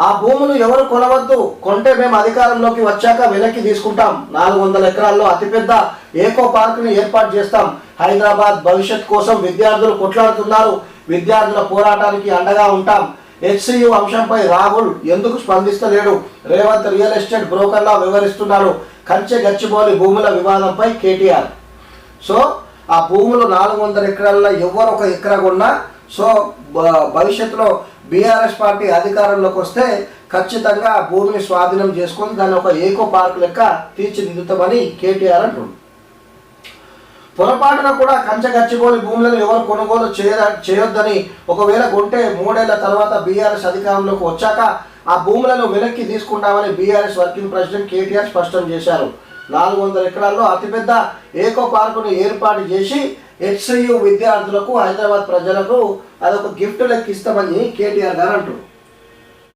ఆ భూములు ఎవరు కొనవద్దు, కొంటే మేము అధికారంలోకి వచ్చాక వెనక్కి తీసుకుంటాం. 400 ఎకరాల్లో అతిపెద్ద ఏకో పార్కుని ఏర్పాటు చేస్తాం. హైదరాబాద్ భవిష్యత్ కోసం విద్యార్థులు కొట్లాడుతున్నారు. విద్యార్థుల పోరాటానికి అండగా ఉంటాం. హెచ్సియు అంశంపై రాహుల్ ఎందుకు స్పందిస్తలేడు? రేవంత్ రియల్ ఎస్టేట్ బ్రోకర్లా వ్యవహరిస్తున్నాడు. కంచె గచ్చిబౌలి భూముల వివాదంపై కేటీఆర్. సో ఆ భూములు 400 ఎకరాల్లో ఎవరు ఒక ఎకరా కొన్నా, సో భవిష్యత్తులో బీఆర్ఎస్ పార్టీ అధికారంలోకి వస్తే ఖచ్చితంగా ఆ భూమిని స్వాధీనం చేసుకొని దాన్ని ఒక ఏకో పార్క్ లెక్క తీర్చిదిద్దుతామని కేటీఆర్ అంటున్నారు. పొరపాటున కూడా కంచె గచ్చిబౌలి భూములను ఎవరు కొనుగోలు చేయొద్దని, ఒకవేళ కొంటే 3 ఏళ్ల తర్వాత బీఆర్ఎస్ అధికారంలోకి వచ్చాక ఆ భూములను వెనక్కి తీసుకుంటామని బీఆర్ఎస్ వర్కింగ్ ప్రెసిడెంట్ కేటీఆర్ స్పష్టం చేశారు. 400 ఎకరాల్లో అతిపెద్ద ఏకో పార్కును ఏర్పాటు చేసి హెచ్సియు విద్యార్థులకు, హైదరాబాద్ ప్రజలకు అదొక గిఫ్ట్ లెక్క ఇస్తామని కేటీఆర్ గారు అంటారు.